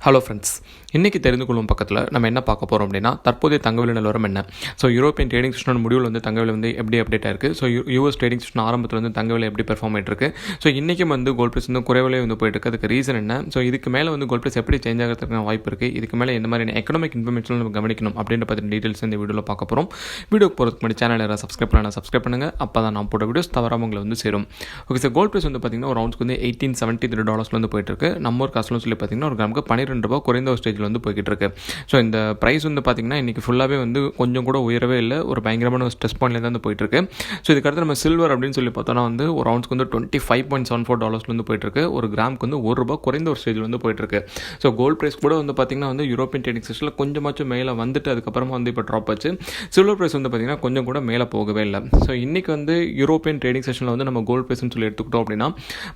Hello friends, இன்றைக்கி தெரிந்து கொள்ளும் பக்கத்தில் நம்ம என்ன பார்க்க போகிறோம் அப்படின்னா, தற்போதைய தங்கவிலை நிலவரம் என்ன. ஸோ யூரோப்பியன் ட்ரேடிங் செஷனோட முடிவில் வந்து தங்கவிலை வந்து எப்படி அப்டேட் ஆயிருக்கு. ஸோ யூஎஸ் ட்ரேடிங் செஷன் ஆரம்பத்தில் வந்து தங்கவிலை எப்படி பெர்ஃபார்ம் ஆகிட்டு. ஸோ இன்றைக்கும் வந்து கோல்ட் ப்ரைஸ் வந்து குறைவிலே வந்து போயிட்டு இருக்கு. அதுக்கு ரீசன் என்ன, ஸோ இதுக்கு மேலே வந்து கோல்ட் ப்ரைஸ் எப்படி சேஞ்ச் ஆகிறதுக்கான வாய்ப்பு இருக்குது, இதுக்கு மேலே எந்த மாதிரியான எக்கனாமிக் இன்ஃபர்மேஷன் நம்ம கவனிக்கணும் அப்படின்ற பற்றி டீட்டெயில்ஸ் இந்த வீடியோவில் பார்க்க போகிறோம். வீடியோக்கு போகிறதுக்கு முன்னாடி சேனல் யாராவது சப்ஸ்கிரைப் பண்ணுங்கள். அப்போ தான் நான் போட்ட வீடியோஸ் தவறாமல் உங்களை வந்து சேரும். ஓகே சார், கோல்ட் ப்ரைஸ் வந்து பார்த்திங்கன்னா ஒரு ரவுண்ட்ஸ்க்கு வந்து $1873 வந்து போயிட்டு இருக்கு. நம்ம ஒரு காசுல சொல்லி பார்த்திங்கன்னா ஒரு கிராமுக்கு $12 குறைந்த ஒரு ஸ்டேஜில் வந்து போய்கிட்டு இருக்கு. ஸோ இந்த ப்ரைஸ் வந்து பார்த்திங்கன்னா இன்றைக்கி ஃபுல்லாகவே வந்து கொஞ்சம் கூட உயரவே இல்லை, ஒரு பயங்கரமான ஒரு ஸ்ட்ரெஸ் பாயிண்ட்லேருந்து வந்து போயிட்டுருக்கு. ஸோ இதுக்கடுத்து நம்ம சில்வர் அப்படின்னு சொல்லி பார்த்தோன்னா வந்து ஒரு ரவுண்ட்ஸ்க்கு வந்து $25.74 வந்து போயிட்டுருக்கு. ஒரு கிராமுக்கு வந்து $1 குறைந்த ஒரு ஸ்டேஜில் வந்து போயிட்டுருக்கு. ஸோ கோல்ட் ப்ரைஸ் கூட வந்து பார்த்திங்கன்னா வந்து யூரோப்பியன் ட்ரேடிங் செஷனில் கொஞ்சமாச்சும் மேலே வந்துட்டு அதுக்கப்புறமா வந்து இப்போ ட்ராப் ஆச்சு. சில்வர் ப்ரைஸ் வந்து பார்த்திங்கன்னா கொஞ்சம் கூட மேலே போகவே இல்லை. ஸோ இன்றைக்கி வந்து யூரோப்பியன் ட்ரேடிங் செஷனில் வந்து நம்ம கோல்ட் ப்ரைஸ்னு சொல்லி எடுத்துக்கிட்டோம் அப்படின்னா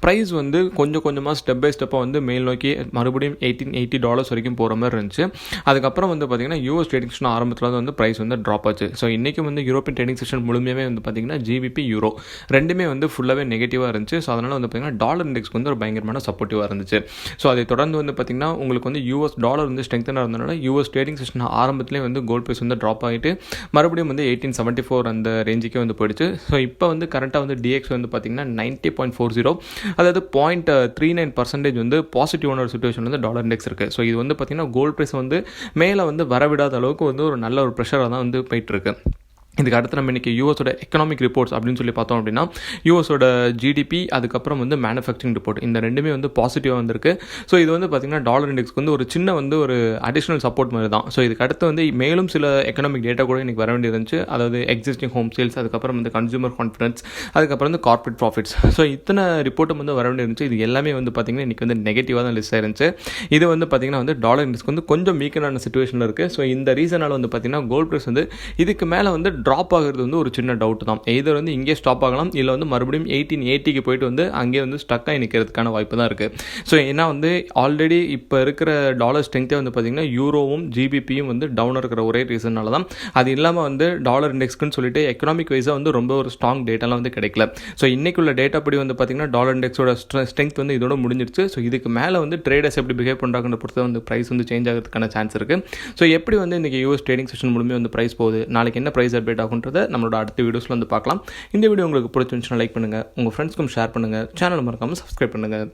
ப்ரைஸ் வந்து கொஞ்சமாக ஸ்டெப் பை ஸ்டெப்பாக வந்து மேல் நோக்கி மறுபடியும் $1880 வரைக்கும் போகிற மாதிரி இருந்துச்சு. அதுக்கப்புறம் வந்து பார்த்திங்கன்னா யூஎஸ் ட்ரேடிங் செஷன் ஆரம்பத்தில் வந்து ப்ரைஸ் வந்து ட்ராப் ஆச்சு. ஸோ இன்றைக்கும் வந்து யூரோப்பியன் ட்ரேடிங் செஷன் முழுமையாகவே வந்து பார்த்திங்கன்னா ஜிபிபி யூரோ ரெண்டுமே வந்து ஃபுல்லாகவே நெகட்டிவாக இருந்துச்சு. ஸோ அதனால் வந்து பார்த்திங்கன்னா டாலர் இண்டெக்ஸ்க்கு வந்து ஒரு பயங்கரமான சப்போர்ட்டிவாக இருந்துச்சு. ஸோ அதை தொடர்ந்து வந்து பார்த்திங்கன்னா உங்களுக்கு வந்து யூஎஸ் டாலர் வந்து ஸ்ட்ரெங்தனாக இருந்ததுனால யூஎஸ் ட்ரேடிங் செஷன் ஆரம்பத்திலே வந்து கோல்ட் ப்ரைஸ் வந்து ட்ராப் ஆகிட்டு மறுபடியும் வந்து 1874 அந்த ரேஞ்சுக்கே வந்து போயிடுச்சு. ஸோ இப்போ வந்து கரெக்டாக வந்து டிஎக்ஸ் வந்து பார்த்திங்கன்னா 90.40, அதாவது 0.39% வந்து பாசிட்டிவான ஒரு சுச்சுவேஷன் வந்து டாலர் இண்டெக்ஸ் இருக்குது. ஸோ இது வந்து பார்த்திங்கன்னா கோல்ட் ப்ரைஸ் வந்து மேலே வந்து வரவிடாத அளவுக்கு வந்து ஒரு நல்ல ஒரு ப்ரெஷராக தான் வந்து போயிட்டுருக்கு. இதுக்கு அடுத்து நம்ம இன்றைக்கி யூஎஸோட எக்கனாமிக் ரிப்போர்ட்ஸ் அப்படின்னு சொல்லி பார்த்தோம் அப்படின்னா யூஎஸோட ஜிடிபி அதுக்கப்புறம் வந்து மேனுஃபேக்சரிங் ரிப்போர்ட் இந்த ரெண்டுமே வந்து பாசிட்டிவாக வந்திருக்கு. ஸோ இது வந்து பார்த்திங்கன்னா டாலர் இண்டெக்ஸ்க்கு வந்து ஒரு சின்ன வந்து ஒரு அடிஷ்னல் சப்போர்ட் மாதிரி தான். ஸோ இதுக்கு அடுத்து வந்து மேலும் சில எக்கனாமிக் டேட்டா கூட இன்றைக்கி வர வேண்டியிருந்துச்சு. அதாவது எக்ஸிஸ்டிங் ஹோம் சேல்ஸ், அதுக்கப்புறம் வந்து கன்சூமர் கான்ஃபிடன்ஸ், அதுக்கப்புறம் வந்து கார்பரேட் ப்ராஃபிட்ஸ். ஸோ இத்தனை ரிப்போர்ட்டும் வந்து வர வேண்டியிருந்துச்சு. இது எல்லாமே வந்து பார்த்திங்கன்னா இன்றைக்கி வந்து நெகட்டிவாக தான் லிஸ்ட் ஆயிருந்துச்சு. இது வந்து பார்த்திங்கன்னா வந்து டாலர் இண்டெக்ஸ்க்கு வந்து கொஞ்சம் வீக்கனான சிச்சுவேஷனில் இருக்குது. ஸோ இந்த ரீசனால் வந்து பார்த்திங்கன்னா கோல்ட் ப்ரைஸ் வந்து இதுக்கு மேலே வந்து ட்ராப் ஆகிறது வந்து ஒரு சின்ன டவுட் தான். எதர் வந்து இங்கே ஸ்டாப் ஆகலாம், இல்லை வந்து மறுபடியும் 1880க்கு போயிட்டு வந்து அங்கே வந்து ஸ்டக் ஆகி நிற்கிறதுக்கான வாய்ப்பு தான் இருக்குது. ஸோ ஏன்னா வந்து ஆல்ரெடி இப்போ இருக்கிற டாலர் ஸ்ட்ரெங்த்தே வந்து பார்த்திங்கன்னா யூரோவும் ஜிபிபியும் வந்து டவுனாக இருக்கிற ஒரே ரீசனால தான். அது இல்லாமல் வந்து டாலர் இண்டெக்ஸ்க்குன்னு சொல்லிட்டு எக்கனாமிக் வைஸாக வந்து ரொம்ப ஒரு ஸ்ட்ராங் டேட்டாலாம் வந்து கிடைக்கல. ஸோ இன்றைக்குள்ள டேட்டா படி வந்து பார்த்திங்கன்னா டாலர் இண்டெக்ஸோட ஸ்ட்ரெங்த் வந்து இதோட முடிஞ்சிருச்சு. ஸோ இதுக்கு மேலே வந்து ட்ரேடர்ஸ் எப்படி பிஹேவ் பண்ணுறாங்கன்னு பொறுத்து வந்து ப்ரைஸ் வந்து சேஞ்ச் ஆகிறதுக்கான சான்ஸ் இருக்குது. ஸோ எப்படி வந்து இன்றைக்கி யூஎஸ் ட்ரேடிங் செஷன் மூலமே வந்து ப்ரைஸ் போகுது, நாளைக்கு என்ன ப்ரைஸ் அப்டேட் ஆகுன்றதை நம்மளோட அடுத்த வீடியோஸில் வந்து பார்க்கலாம். இந்த வீடியோ உங்களுக்கு பிடிச்சிருந்துச்சுன்னா லைக் பண்ணுங்கள், உங்கள் ஃப்ரெண்ட்ஸ்க்கும் ஷேர் பண்ணுங்கள், சேனல் மறக்காமல் சப்ஸ்கிரைப் பண்ணுங்கள்.